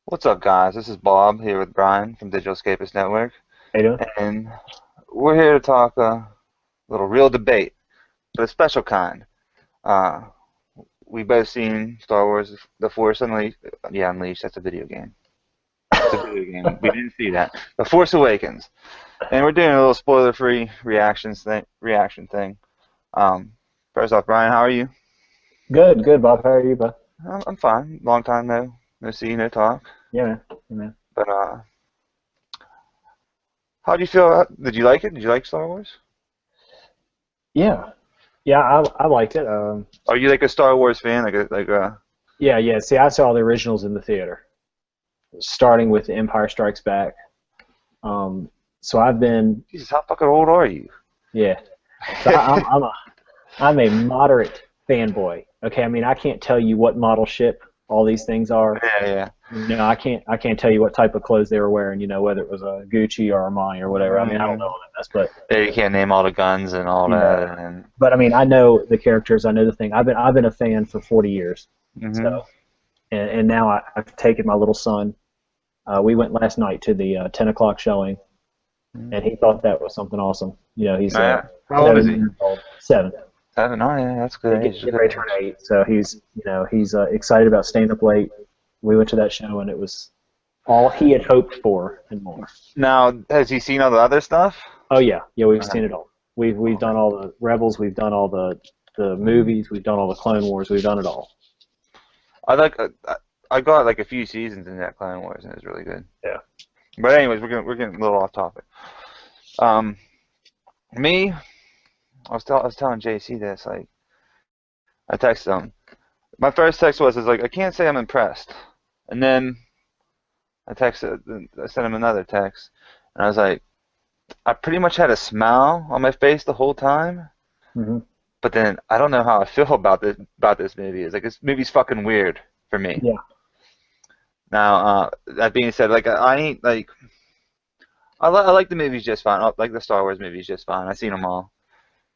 What's up, guys? This is Bob here with Brian from Digital Escapist Network, How you doing? and we're here to talk a little real debate, but a special kind. Uh, we both seen Star Wars: The Force Unleashed. Yeah, Unleashed. That's a video game. It's a video game. We didn't see that. The Force Awakens, and we're doing a little spoiler-free reaction thing. Um, First off, Brian, how are you? Good, good, Bob. How are you, bud? I'm fine. Long time no see, no talk. Yeah, man. Yeah, man. But how do you feel? Did you like it? Did you like Star Wars? Yeah, yeah. I liked it. Are you like a Star Wars fan? Yeah, yeah. See, I saw the originals in the theater, starting with Empire Strikes Back. So I've been, Jesus, how fucking old are you? yeah. So I'm a moderate fanboy. Okay, I mean I can't tell you what model ship all these things are. Yeah, yeah. No, I can't tell you what type of clothes they were wearing. Whether it was a Gucci or Armani or whatever. I mean I don't know Mm. all that mess, but Yeah, you can't name all the guns and all yeah. that, and But I mean I know the characters. I know the thing. I've been a fan for 40 years. hmm. So and now I've taken my little son. We went last night to the 10 o'clock showing, and he thought that was something awesome. He's Yeah. How old is 7 he? years old. 7. 7. Oh, yeah, that's Yeah, good age. getting Good ready to turn age. 8. So he's excited about staying up late. We went to that show, and it was all he had hoped for and more. Now, has he seen all the other stuff? Oh yeah, yeah, we've Uh, seen it all. We've done all the Rebels. We've done all the movies. We've done all the Clone Wars. We've done it all. I like. I got like a few seasons in that Clone Wars, and it was really good. Yeah. But anyways, we're getting a little off topic. Um, me, I was telling JC this. Like, I texted him. My first text was like, I can't say I'm impressed, and then I sent him another text, and I was like, I pretty much had a smile on my face the whole time, Hmm. but then I don't know how I feel about this movie. It's like this movie's fucking weird for me. Yeah. Now, that being said, like I ain't like I like the movies just fine. I like the Star Wars movies just fine. I've seen them all,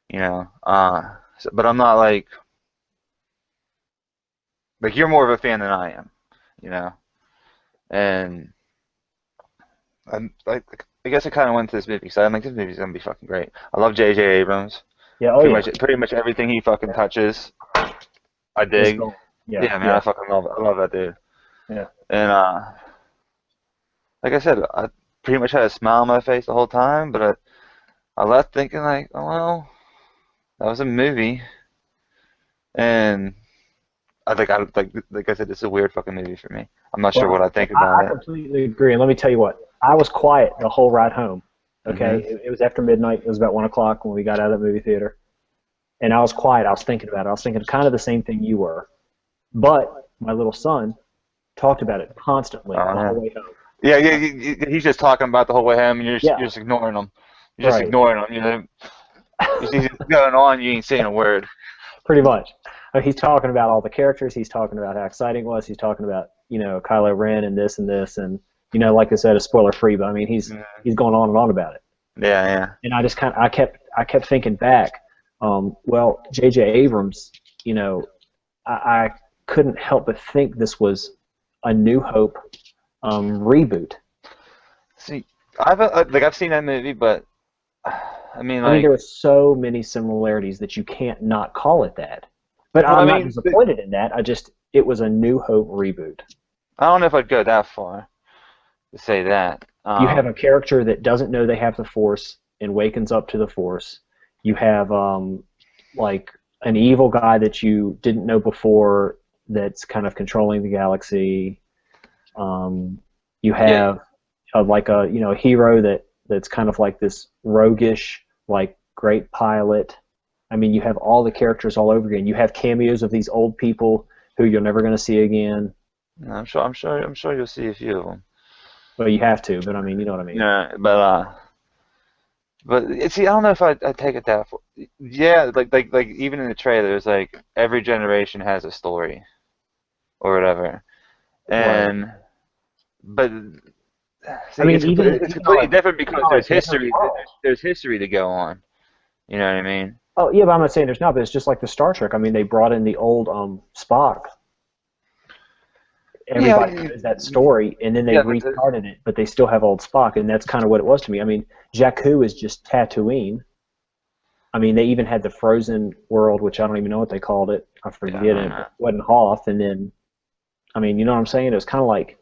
you know. But I'm not like you're more of a fan than I am, you know. And I guess I kind of went to this movie because I'm like, this movie's gonna be fucking great. I love J.J. Abrams. Yeah. Oh yeah. Pretty much everything he fucking Yeah. touches, I It's dig. cool. Yeah. Yeah, man, I Yeah. fucking love it. I love that dude. Yeah. And like I said, I pretty much had a smile on my face the whole time, but I left thinking like, oh well, that was a movie, and like I said, it's a weird fucking movie for me. I'm not sure what Well, I think I about it. completely agree. And let me tell you what, I was quiet the whole ride home. Okay, Hmm. it was after midnight. It was about 1 o'clock when we got out of the movie theater, and I was quiet. I was thinking about it. I was thinking kind of the same thing you were. But my little son talked about it constantly the Uh, whole way home. yeah, yeah, he's just talking about the whole way home, and Yeah, you're just ignoring him. You're just right. ignoring him. You know, you see what's going on. You ain't saying a word. Pretty much. He's talking about all the characters. He's talking about how exciting it was. He's talking about Kylo Ren and this, and like I said, it's spoiler free. But I mean, Mhm. he's going on and on about it. Yeah, yeah. And I just I kept thinking back. Well, J.J. Abrams, I couldn't help but think this was a New Hope reboot. See, I've seen that movie, but I mean, I mean, like, there were so many similarities that you can't not call it that. But well, I I'm not mean, disappointed in that. It was a New Hope reboot. I don't know if I'd go that far to say that. You have a character that doesn't know they have the Force and wakens up to the Force. You have like an evil guy that you didn't know before that's kind of controlling the galaxy. You Yeah, have like a hero that's kind of like this roguish like great pilot. I mean, you have all the characters all over again. You have cameos of these old people who you're never going to see again. I'm sure you'll see a few of them. Well, you have to, but I mean, you know what I mean. Yeah, but see, I don't know if I take it that far. Yeah, like even in the trailers, like every generation has a story or whatever, Right. and but I see, mean, even it's even on completely a different even because on a there's different history. world. There's history to go on. You know what I mean? Oh yeah, but I'm not saying there's not. But it's just like the Star Trek. I mean, they brought in the old Spock. everybody knows that story, and then they yeah, restarted it, but they still have old Spock, and that's kind of what it was to me. I mean, Jakku is just Tatooine. I mean, they even had the frozen world, which I don't even know what they called it. I forget it. It wasn't Hoth, and then, I mean, you know what I'm saying? It was kind of like,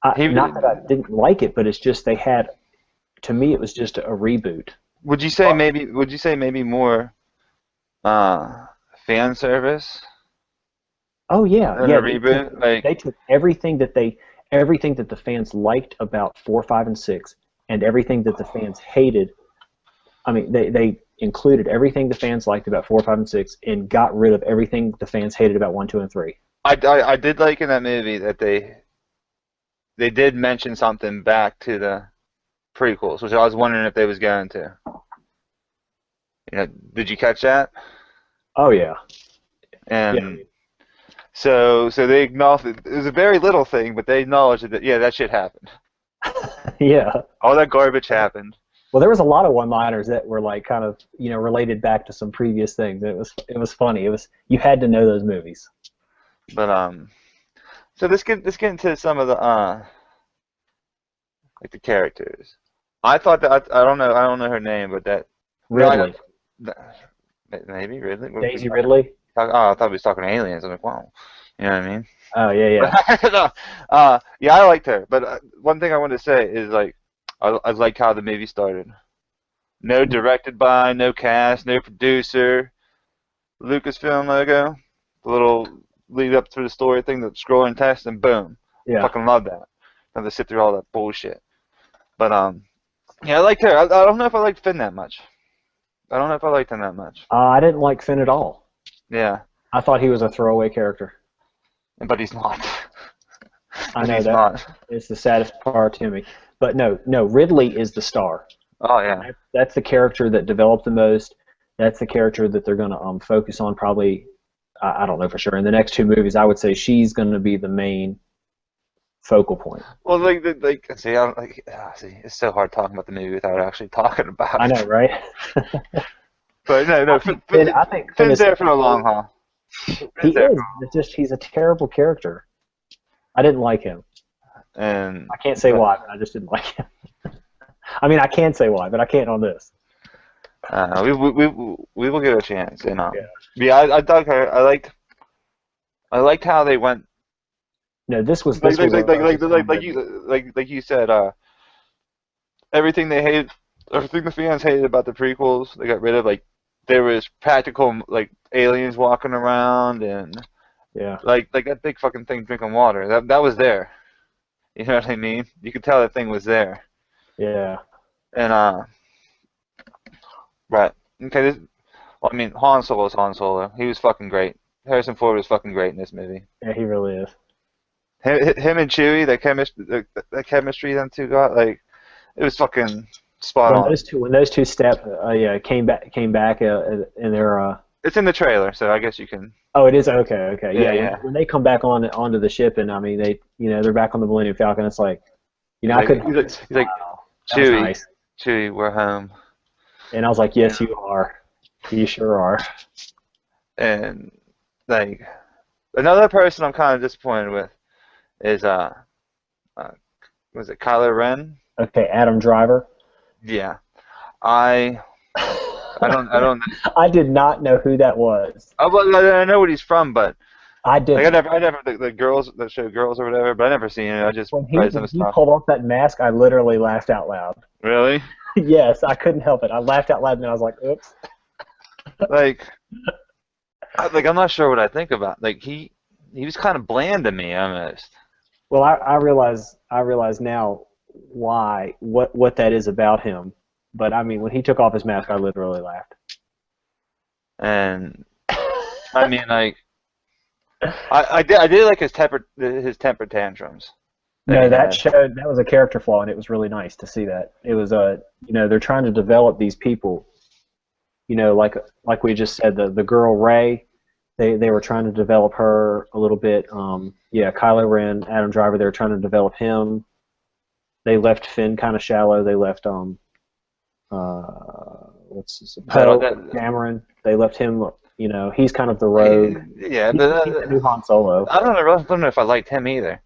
not that I didn't like it, but it's just they had, to me, it was just a reboot. Would you say maybe more fan service Oh yeah, than a yeah. reboot? Like, They took everything that the fans liked about 4, 5, and 6, and everything that the fans hated. I mean, they included everything the fans liked about 4, 5, and 6, and got rid of everything the fans hated about 1, 2, and 3. I did like in that movie that they did mention something back to the prequels, which I was wondering if they was going to. You know, did you catch that? Oh yeah, yeah, And so they acknowledged it was a very little thing, but they acknowledged that yeah, that shit happened. yeah. All that garbage happened. Well, there was a lot of one-liners that were like kind of related back to some previous things. It was funny. You had to know those movies. But so let's get into some of the like the characters. I thought that I don't know her name, but that Ridley, maybe Ridley. Daisy Ridley. Oh, I thought we was talking aliens. I'm like, wow, you know what I mean? Oh yeah, yeah. No, yeah, I liked her. But one thing I wanted to say is like I like how the movie started. No directed by, no cast, no producer. Lucasfilm logo, the little lead up through the story thing, the scrolling text, and boom. Yeah. Fucking love that. Don't have to sit through all that bullshit. But yeah, I liked her. I don't know if I liked Finn that much. I don't know if I liked him that much. I didn't like Finn at all. Yeah. I thought he was a throwaway character. But he's not. I know he's that. not. It's the saddest part to me. But no, Ridley is the star. Oh yeah. That's the character that developed the most. That's the character that they're going to focus on probably. I don't know for sure. In the next 2 movies, I would say she's going to be the main focal point. Well, see, see, it's so hard talking about the movie without actually talking about it. I know, right? But no, I think Finn's there for the long haul. He is. It's just he's a terrible character. I didn't like him. And I can't say why, but I just didn't like him. I mean, I can say why, but I can't on this. we will give it a chance, you know. Yeah, I dug her. I liked how they went. No, this was like you said. Everything they hated, everything the fans hated about the prequels, they got rid of. Like there was practical like aliens walking around and like that big fucking thing drinking water. That was there. You know what I mean? You could tell that thing was there. Yeah. And right. Okay. Well, I mean, Han Solo is Han Solo. He was fucking great. Harrison Ford was fucking great in this movie. Yeah, he really is. Him and Chewie, the chemistry them two got, like, it was fucking spot on. When those two came back, and they're. It's in the trailer, so I guess you can. Oh, it is okay. Yeah. When they come back onto the ship, and I mean they're back on the Millennium Falcon. It's like, I couldn't. He's like, Chewie, nice. Chewie, we're home. And I was like, yes, you are. You sure are. And like another person I'm kind of disappointed with is was it Kylo Ren? Okay, Adam Driver. Yeah, I don't. I did not know who that was. I know what he's from, but I did. Like, I never the girls that show girls or whatever, but I never seen it. I just when he pulled off that mask, I literally laughed out loud. Really? Yes, I couldn't help it. I laughed out loud, and then I was like, "Oops." Like I'm not sure what I think about. Like he was kind of bland to me almost. Well, I realize now what that is about him. But I mean, when he took off his mask, I literally laughed. And I mean, like I did like his temper tantrums. No, that was a character flaw, and it was really nice to see that. It was they're trying to develop these people. Like we just said, the girl Rey, they were trying to develop her a little bit. Kylo Ren, Adam Driver, they were trying to develop him. They left Finn kind of shallow. They left Cameron. They left him You know, he's kind of the rogue. Yeah, He's the new Han Solo. I don't know if I liked him either.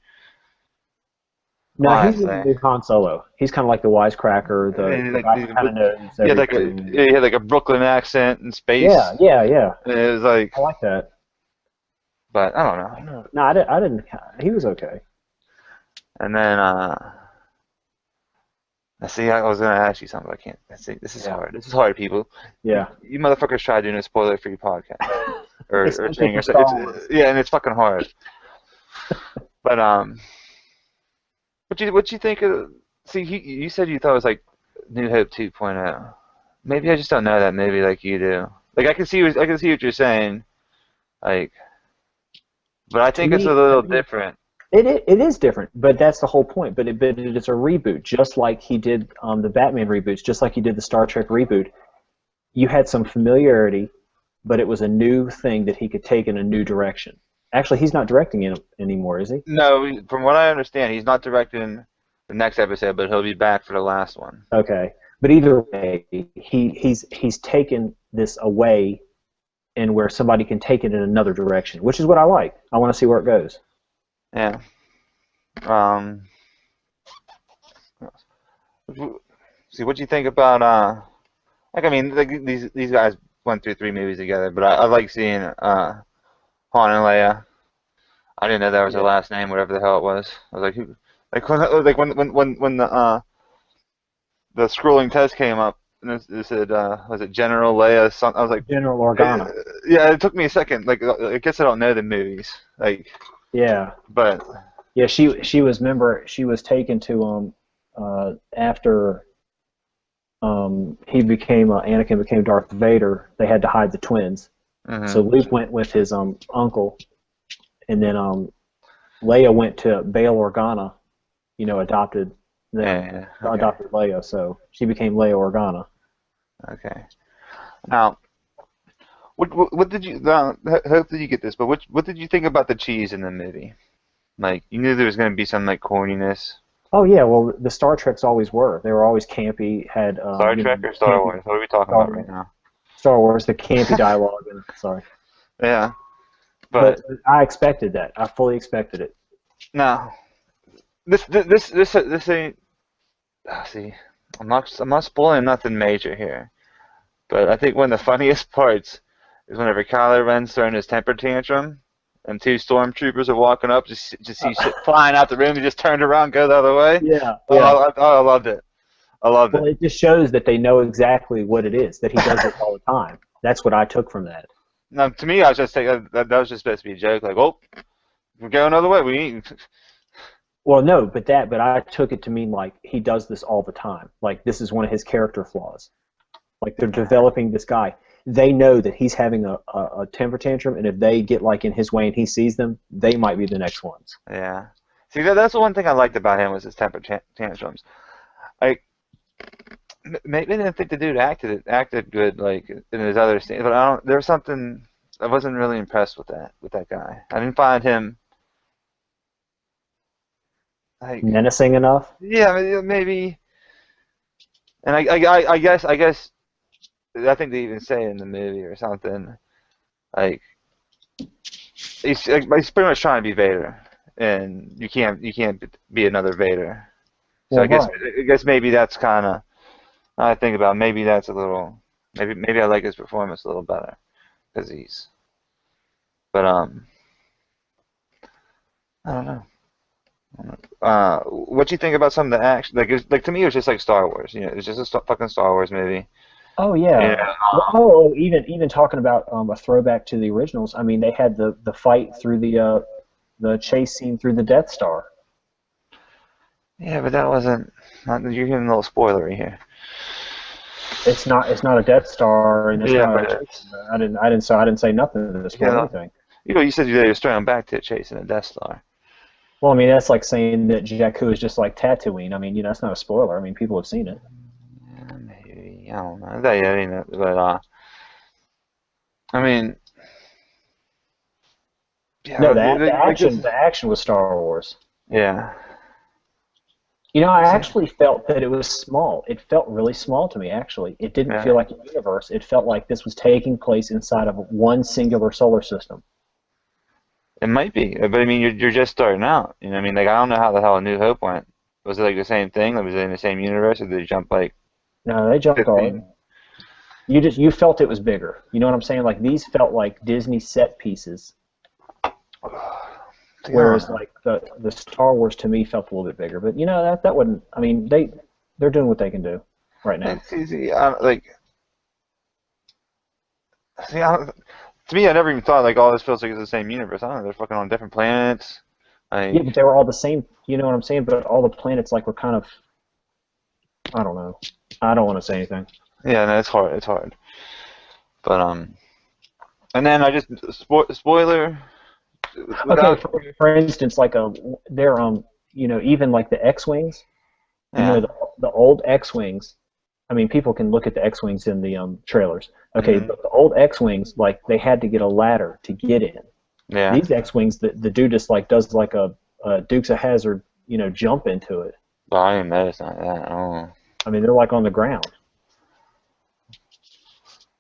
No, he's the Honestly, new Han Solo. He's kind of like the wisecracker, and the like guy who kind of knows everything. he had like a Brooklyn accent in space. Yeah, yeah, yeah. And it was like, I like that. but I don't know. No, I didn't. He was okay. And then I see. I was gonna ask you something. But I can't. I see. This is Yeah, hard. This is hard, people. yeah. You motherfuckers try doing a spoiler-free podcast or Especially thing for or so. Star Wars. Yeah, and it's fucking hard. But what you think of? See, you said you thought it was like New Hope 2.0. Maybe I just don't know that. Maybe like you do. Like I can see what you're saying. Like, but I To think it's a me, little different. it is different, but that's the whole point. But it is a reboot, just like he did the Batman reboots, just like he did the Star Trek reboot. You had some familiarity, but it was a new thing that he could take in a new direction. Actually, he's not directing it anymore, is he? No, from what I understand, he's not directing the next episode, but he'll be back for the last one. Okay, but either way, he's taken this away, and where somebody can take it in another direction, which is what I like. I want to see where it goes. Yeah. Um. See, what do you think about like I mean, like these guys went through 3 movies together, but I like seeing Han and Leia. I didn't know that was her Yeah. last name, whatever the hell it was. I was like, who? Like when the scrolling test came up and it said was it General Leia? I was like, General Organa. yeah. It took me a second. Like I guess I don't know the movies. Like, Yeah. but Yeah, she was taken to after Anakin became Darth Vader. They had to hide the twins, so mhm. Luke went with his uncle, and then Leia went to Bail Organa, adopted them, Yeah, yeah. Okay. adopted Leia, so she became Leia Organa. Okay. Now, what did you? Hopefully you get this, but what did you think about the cheese in the movie? Like you knew there was going to be some like corniness. Oh yeah, well the Star Treks always were. They were always campy. Had Star Trek or Star campy Wars? What are we talking Star about Wars, right now? Star Wars, the campy dialogue. And sorry, Yeah, but but I expected that. I fully expected it. no, this ain't. See, I'm not spoiling nothing major here, but I think one of the funniest parts is whenever Kylo Ren's throwing his temper tantrum, and 2 stormtroopers are walking up, just see shit flying out the room, and just turned around, go the other way. Yeah, Oh, yeah. I loved it. I loved Well, it. it just shows that they know exactly what it is, that he does it all the time. That's what I took from that. Now, to me, I was just thinking that was just supposed to be a joke. Like, oh, we're going another way. We ain't. Well, no, but I took it to mean like he does this all the time. Like this is one of his character flaws. Like they're developing this guy. They know that he's having a temper tantrum, and if they get like in his way and he sees them, they might be the next ones. Yeah. See, that's the one thing I liked about him was his temper tantrums. Like, maybe I didn't think the dude acted good like in his other scenes, but I don't. There was something I wasn't really impressed with that guy. I didn't find him like Menacing enough. yeah maybe. And I guess I think they even say in the movie or something like he's pretty much trying to be Vader, and you can't be another Vader. So Well, right. I guess maybe that's kind of I think about maybe that's a little maybe I like his performance a little better because he's but I don't know. What do you think about some of the action? Like to me, it was just like Star Wars. You know, it's just a fucking Star Wars movie. Oh You yeah. know, Oh, even talking about a throwback to the originals. I mean, they had the fight through the chase scene through the Death Star. yeah, but that wasn't. You're getting a little spoilery here. It's not a Death Star, and it's Yeah, not a but chase. I didn't say nothing to spoil yeah, anything. you said you were straight back to chasing a Death Star. Well, I mean, that's like saying that Jakku is just like Tatooine. I mean, that's not a spoiler. I mean, people have seen it. Yeah, maybe I don't know. That, yeah, I mean, but I mean, yeah, No, like the this, action was Star Wars. yeah. You know, I So, actually felt that it was small. It felt really small to me, actually. It didn't feel yeah, like a universe. It felt like this was taking place inside of one singular solar system. it might be, but I mean, you're just starting out. You know, what I mean, like I don't know how the hell A New Hope went. Was it like the same thing? Like, was it in the same universe, or did they jump like No, they jumped all over. 15? You felt it was bigger. You know what I'm saying? Like these felt like Disney set pieces, I don't whereas know. like the Star Wars to me felt a little bit bigger. But you know that wouldn't. I mean they're doing what they can do right now. See, see, to me, I never even thought like all this feels like it's the same universe. I don't know. They're fucking on different planets. Yeah, Like, but they were all the same. You know what I'm saying? But all the planets like were kind of. I don't know. I don't want to say anything. yeah, no, it's hard. It's hard. But and then I just spoiler Okay, without. for instance, like they're you know, even like the X-wings, you know, Yeah. the old X-wings. I mean, people can look at the X-wings in the trailers. Okay, Hmm. but the old X-wings, like they had to get a ladder to get in. Yeah. These X-wings, the dude just like does like a Dukes of Hazzard, you know, jump into it. But I didn't notice that. Oh, I mean, they're like on the ground.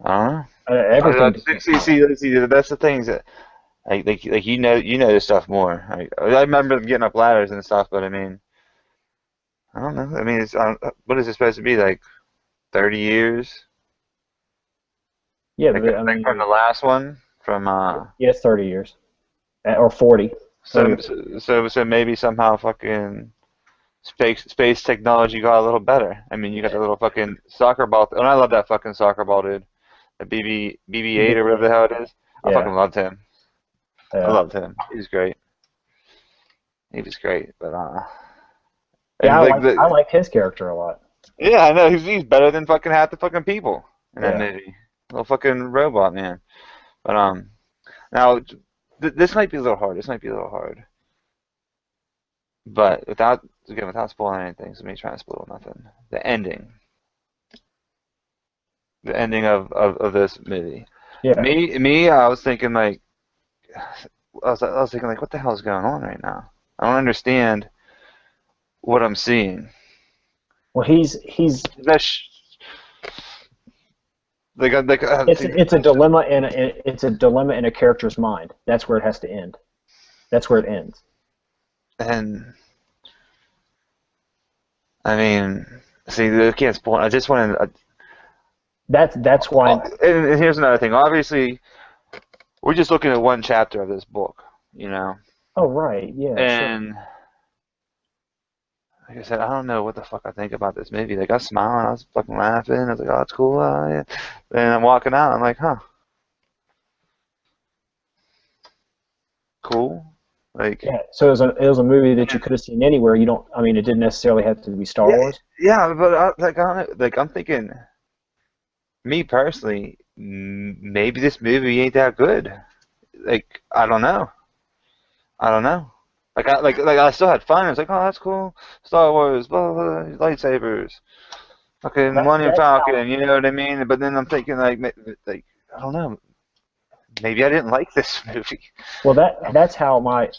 I don't know. Everything See, depends see, on it. see, that's the things that like you know this stuff more. I remember them getting up ladders and stuff, but I mean, I don't know. I mean, what is it supposed to be like 30 years? Yeah, but I Like from the mean, last one from yeah, it's 30 years or 40, 30 so or 40. so maybe somehow fucking space technology got a little better. I mean, you got the little fucking soccer ball, and I love that fucking soccer ball dude, the BB-8 or whatever the hell it is. I Yeah, fucking loved him. I yeah, loved him. He was great. He was great, but yeah. and like I the like his character a lot. yeah, I know he's better than fucking half the fucking people in that Yeah. movie. Little fucking robot man. But now this might be a little hard. This might be a little hard. But without spoiling anything, so me trying to spoil nothing. The ending of this movie. Yeah. I was thinking like I was thinking like, what the hell is going on right now? I don't understand what I'm seeing. Well, he's That see, it's a dilemma in it's a dilemma in a character's mind. That's where it has to end. That's where it ends. and I mean, see, I can't spoil. I just want to. That's why. And here's another thing. Obviously, we're just looking at one chapter of this book, you know. Oh right, yeah, sure. And like I said, I don't know what the fuck I think about this movie. Like I was smiling, I was fucking laughing. I was like, "Oh, it's cool." Yeah. Then I'm walking out. I'm like, "Huh, cool." Like, Yeah. So it was a movie that you could have seen anywhere. You don't. I mean, it didn't necessarily have to be Star yeah, Wars. yeah. But like, I don't know, like I'm thinking, me personally, maybe this movie ain't that good. Like, I don't know. I don't know. Like I still had fun. I was like, oh, that's cool. Star Wars, blah blah, blah lightsabers, fucking Millennium That's how. Falcon. You know what I mean? But then I'm thinking like I don't know. Maybe I didn't like this movie. Well, that's how I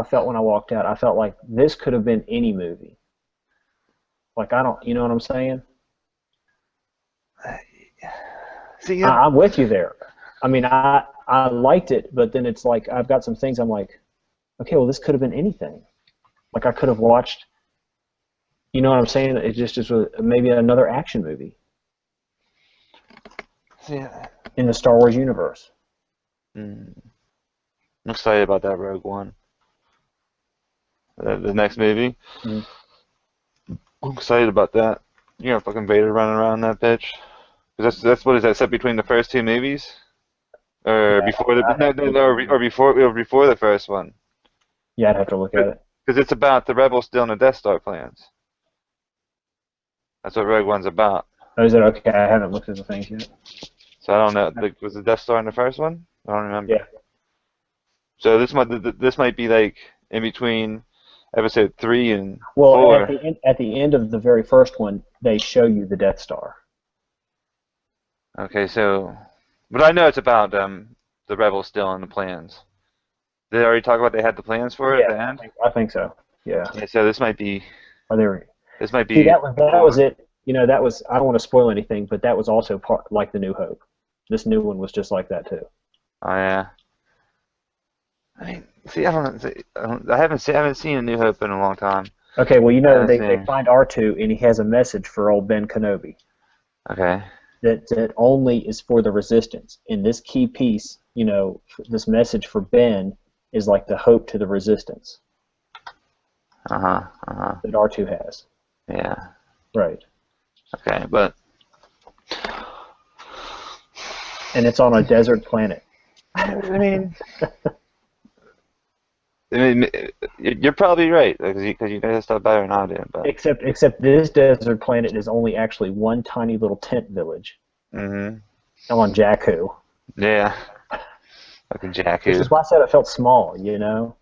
felt when I walked out. I felt like this could have been any movie. Like I don't. You know what I'm saying? See, yeah, I'm with you there. I mean, I liked it, but then it's like I've got some things I'm like, okay, well, this could have been anything. Like I could have watched. You know what I'm saying? It just was maybe another action movie see, in the Star Wars universe. I'm excited about that Rogue One, the next movie. Mm. I'm excited about that. You know, fucking Vader running around that bitch. 'Cause that's what is that set between the first two movies, or Yeah, before the I'd no, have to no, look no, at it. or before the first one. Yeah, I'd have to look at it. Because it's about the rebels stealing the Death Star plans. That's what Rogue One's about. Oh, is it okay? I haven't looked at the things yet. So I don't know. Like, was the Death Star in the first one? I don't Yeah. remember. So this might be like in between episode 3 and Well, 4. at the end of the very first one, they show you the Death Star. Okay, so but I know it's about the rebels stealing the plans. Did they already talk about they had the plans for it at Yeah, the end? I think so. Yeah. Yeah, so this might be Are there? This might See, be that was more. it. You know, that was, I don't want to spoil anything, but that was also part like the New Hope. This new one was just like that too. Oh yeah. I mean, see, I don't know. See, I haven't seen A New Hope in a long time. Okay, well, you I know, haven't they seen. find R2 and he has a message for old Ben Kenobi Okay. that only is for the Resistance. And this key piece, you know, this message for Ben is like the hope to the Resistance Uh huh. Uh huh. that R2 has. Yeah. Right. Okay. But And it's on a desert planet. I mean, you're probably right because you know this stuff better than I do. But Except this desert planet is only actually one tiny little tent village hmm on Jakku, yeah, fucking which Jakku. is why I said it felt small. You know,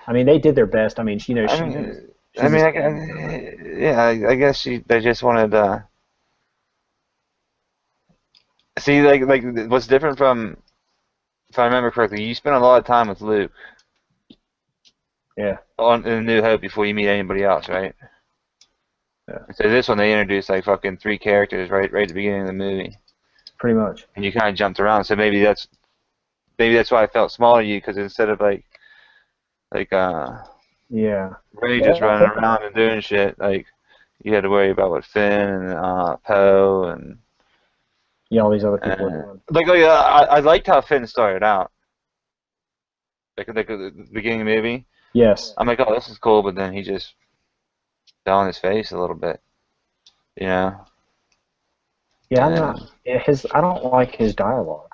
I mean, they did their best. I mean, you know, I mean, she's a yeah, I guess they just wanted see like what's different from if I remember correctly, you spent a lot of time with Luke yeah, on in New Hope before you meet anybody else, right? yeah, So this one they introduced like fucking three characters right at the beginning of the movie, pretty much. and you kind of jumped around. So maybe that's why I felt small to you because instead of like Yeah, Ray just yeah, running around and doing shit, like you had to worry about what Finn and Poe yeah. All these other people are and doing. I liked how Finn started out, like at the beginning of the movie. Yes. I'm like, oh, this is cool, but then he just fell on his face a little bit, you know. Yeah, I'm not. And His. I don't like his dialogue.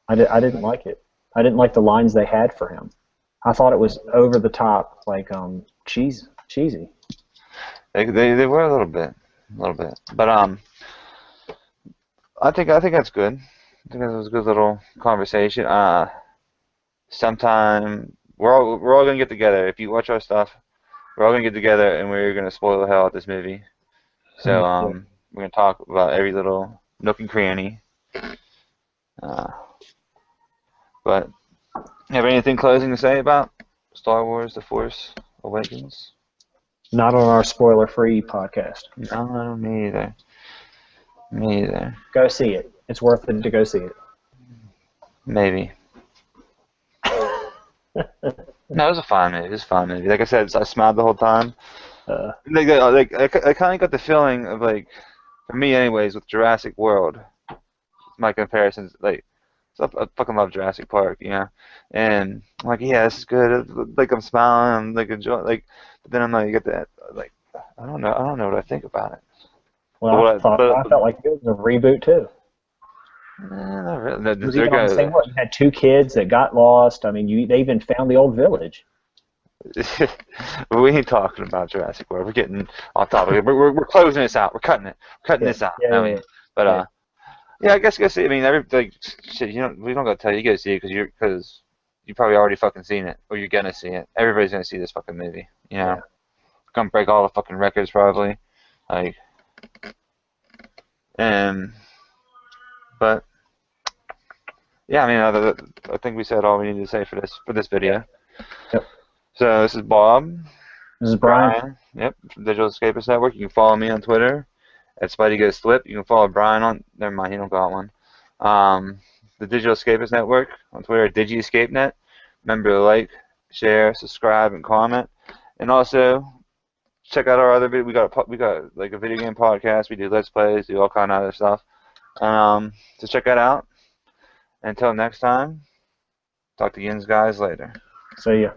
I didn't like it. I didn't like the lines they had for him. I thought it was over the top, like cheesy. they were a little bit. But I think that's good. I think that was a good little conversation. Sometime we're all gonna get together. If you watch our stuff, we're all gonna get together and we're gonna spoil the hell out of this movie. So Yeah. we're gonna talk about every little nook and cranny. Uh, but you have anything closing to say about Star Wars: The Force Awakens? Not on our spoiler-free podcast. No, me either. Me either. Go see it. It's worth it to go see it. Maybe. No, it was a fine movie. It was a fine movie. Like I said, I smiled the whole time. Uh, I kind of got the feeling of like, for me anyways, with Jurassic World, my comparisons, like, so I fucking love Jurassic Park, you know, and I'm like, yeah, this is good. Like I'm smiling, I'm like enjoying, like, but then I'm like, you get that, like, I don't know what I think about it. But well, I felt like it was a reboot too. not really. No, It was they're even on the same good. world. You had two kids that got lost. I mean, they even found the old village. We ain't talking about Jurassic World. We're getting off topic. We're closing this out. We're cutting it. We're cutting Yeah, this out. yeah, I yeah, mean, but yeah. yeah, I guess go see. I mean, like shit. You know, we don't gotta tell you, you go see it because you probably already fucking seen it or you're gonna see it. Everybody's gonna see this fucking movie. You know, Yeah. gonna break all the fucking records probably. Like, and but yeah, I mean, I think we said all we need to say for this Yeah. video. Yep. So this is Bob, This is Brian. Brian. Yep, from Digital Escapist Network. You can follow me on Twitter at Spidey Goes Flip. You can follow Brian on. Never mind, he don't got one. The Digital Escapist Network on Twitter at DigiEscapeNet. Remember to like, share, subscribe, and comment. And also check out our other video. We got like a video game podcast. We do let's plays, do all kind of other stuff. So check that out. Until next time, talk to you guys later. See ya.